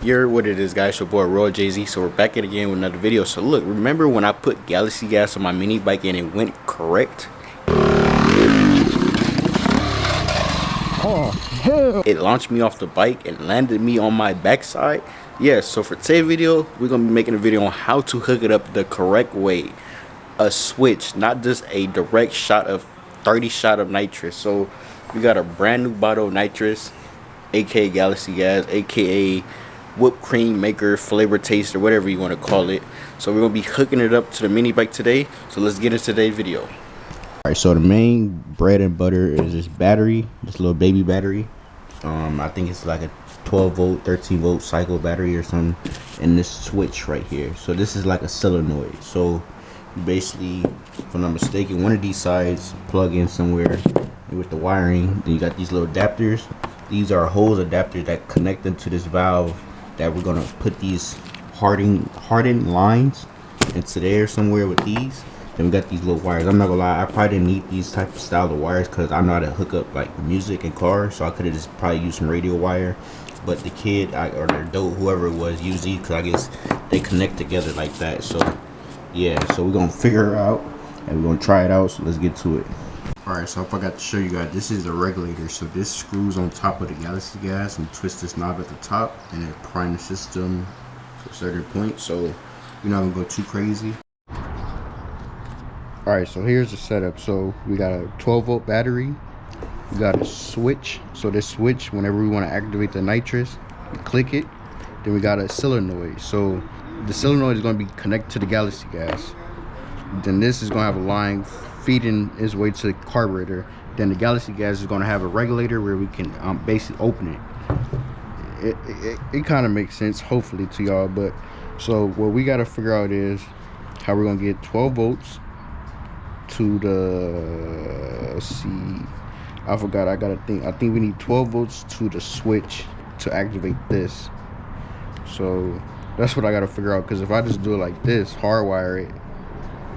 You're what it is, guys. Your boy RoyalJZ. So we're back at it again with another video. So look, remember when I put Galaxy gas on my mini bike and it went correct? Oh hell! It launched me off the bike and landed me on my backside. Yeah. So for today's video, we're gonna be making a video on how to hook it up the correct way. A switch, not just a direct shot of 30 shot of nitrous. So we got a brand new bottle of nitrous, aka Galaxy gas, aka whipped cream maker, flavor taster, whatever you want to call it. So we're gonna be hooking it up to the mini bike today. So let's get into today's video. Alright, so the main bread and butter is this battery, this little baby battery. I think it's like a 12 volt 13 volt cycle battery or something, and this switch right here. So this is like a solenoid. So basically, if I'm not mistaken, one of these sides plug in somewhere with the wiring. Then you got these little adapters. These are hose adapters that connect into this valve that we're gonna put these hardened lines into there somewhere with these. Then we got these little wires. I'm not gonna lie, I probably didn't need these type of style of wires because I know how to hook up like music and cars, so I could have just probably used some radio wire. But the kid or the adult, whoever it was, used these because I guess they connect together like that. So yeah, so we're gonna figure it out and we're gonna try it out. So let's get to it. Alright, so I forgot to show you guys, this is a regulator. So this screws on top of the Galaxy gas and twist this knob at the top and it prime the system to a certain point. So you're not gonna go too crazy. Alright, so here's the setup. So we got a 12 volt battery, we got a switch. So this switch, whenever we want to activate the nitrous, we click it. Then we got a solenoid. So the solenoid is going to be connected to the Galaxy gas. Then this is going to have a line feeding its way to the carburetor. Then the Galaxy gas is going to have a regulator where we can basically open it. It kind of makes sense, hopefully, to y'all. But so what we got to figure out is how we're going to get 12 volts to the, let's see, I forgot, I think we need 12 volts to the switch to activate this. So that's what I got to figure out, because if I just do it like this, hardwire it,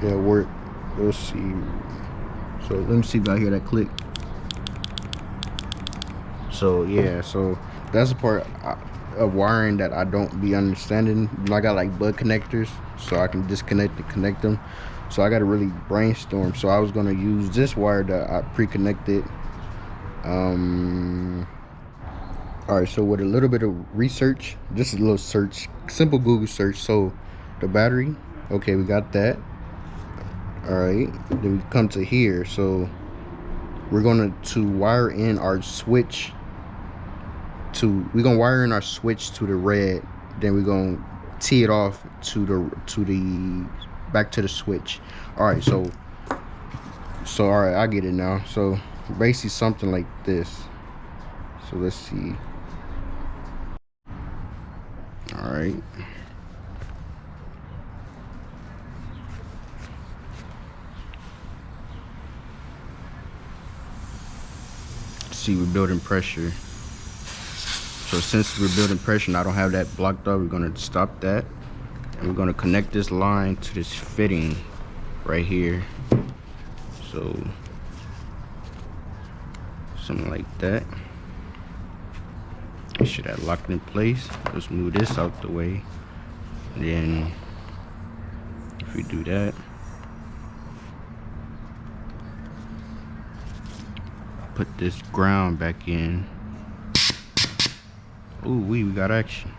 it'll work. Let's see. So let me see if I hear that click. So yeah, so that's the part of wiring that I don't be understanding. I got like bud connectors, so I can disconnect and connect them. So I got to really brainstorm. So I was gonna use this wire that I pre-connected. Alright, so with a little bit of research, just a little search, simple Google search. So the battery, okay, we got that. Alright, then we come to here. So we're gonna wire in our switch we're gonna wire in our switch to the red. Then we're gonna tee it off to the back to the switch. Alright, so alright, I get it now. So basically something like this. So let's see. Alright, see, we're building pressure. So since we're building pressure and I don't have that blocked up, we're gonna stop that and we're gonna connect this line to this fitting right here. So something like that. We should have locked in place. Let's move this out the way. And then if we do that, put this ground back in. Ooh, we got action.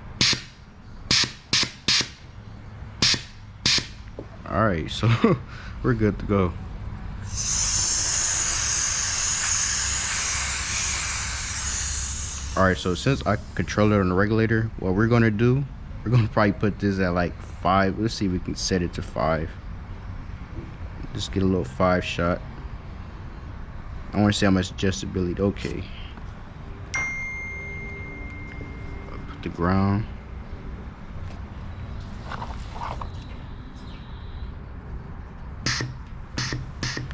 Alright, so we're good to go. Alright, so since I control it on the regulator, what we're gonna do, we're gonna probably put this at like 5. Let's see if we can set it to 5. Just get a little 5 shot. I want to see how much adjustability. Okay. Put the ground.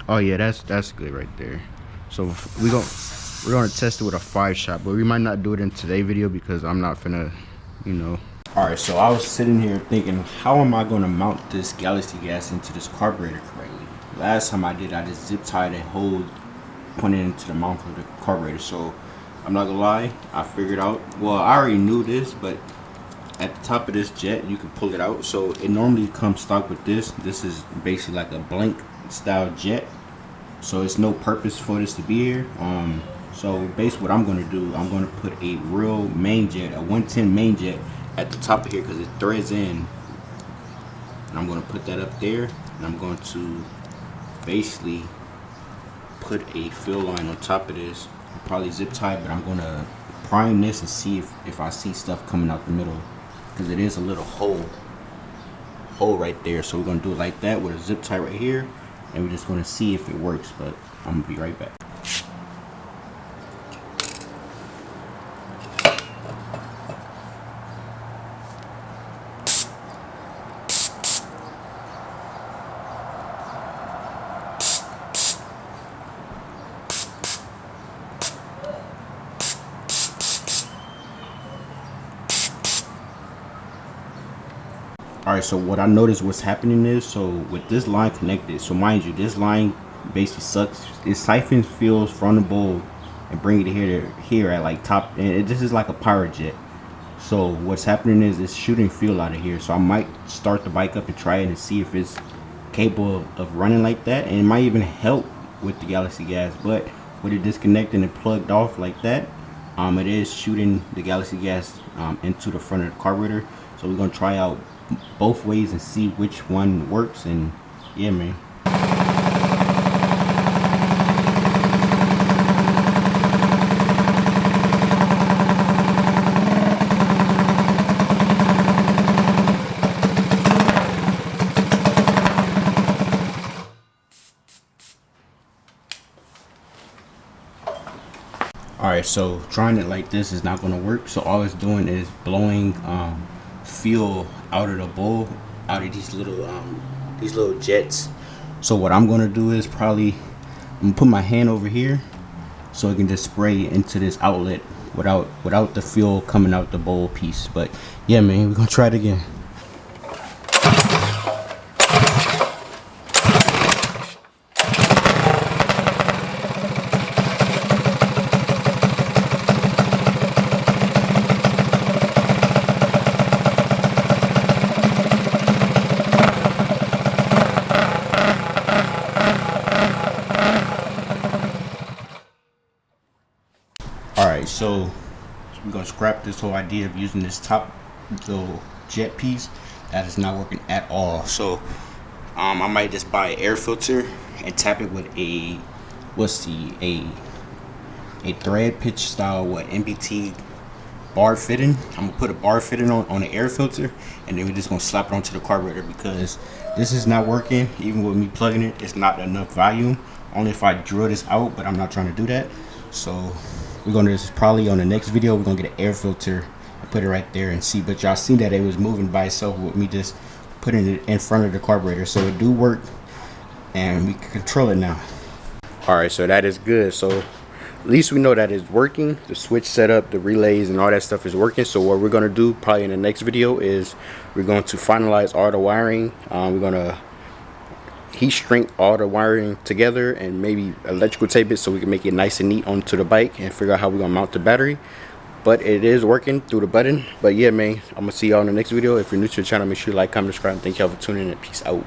Oh yeah, that's good right there. So we're gonna test it with a 5 shot, but we might not do it in today's video because I'm not finna, you know. Alright, so I was sitting here thinking, how am I gonna mount this Galaxy gas into this carburetor correctly? Last time I did, I just zip tied a hole pointed into the mount of the carburetor. So I'm not gonna lie, I figured out, well, I already knew this, but at the top of this jet, you can pull it out. So it normally comes stock with this. This is basically like a blank style jet. So it's no purpose for this to be here. So basically what I'm going to do, I'm going to put a real main jet, a 110 main jet at the top of here because it threads in. And I'm going to put that up there. And I'm going to basically put a fill line on top of this. I'll probably zip tie, but I'm going to prime this and see if I see stuff coming out the middle. Because it is a little hole right there. So we're going to do it like that with a zip tie right here. And we're just going to see if it works. But I'm going to be right back. Alright, so what I noticed what's happening is, so with this line connected, so mind you, this line basically sucks. It siphons fuels from the bowl and bring it here at like top, and this is like a pirate jet. So what's happening is it's shooting fuel out of here. So I might start the bike up and try it and see if it's capable of running like that, and it might even help with the Galaxy gas. But with it disconnected and plugged off like that, it is shooting the Galaxy gas into the front of the carburetor. So we're gonna try out both ways and see which one works. And yeah, man. Alright, so trying it like this is not going to work. So all it's doing is blowing fuel out of the bowl, out of these little jets. So what I'm going to do is I'm going to put my hand over here so it can just spray into this outlet without the fuel coming out the bowl piece. But yeah, man, we're going to try it again. Alright, so we're going to scrap this whole idea of using this top little jet piece. That is not working at all. So I might just buy an air filter and tap it with a thread pitch style MBT bar fitting. I'm going to put a bar fitting on the air filter, and then we're just going to slap it onto the carburetor because this is not working. Even with me plugging it, it's not enough volume. Only if I drill this out, but I'm not trying to do that. So we're gonna just probably on the next video we're gonna get an air filter and put it right there and see. But y'all seen that it was moving by itself with me just putting it in front of the carburetor. So it do work and we can control it now. Alright, so that is good. So at least we know that it's working. The switch setup, the relays, and all that stuff is working. So what we're gonna do probably in the next video is we're going to finalize all the wiring. We're gonna heat shrink all the wiring together and maybe electrical tape it so we can make it nice and neat onto the bike and figure out how we're gonna mount the battery. But it is working through the button. But yeah, man, I'm gonna see y'all in the next video. If you're new to the channel, make sure you like, comment, subscribe, and thank y'all for tuning in. Peace out.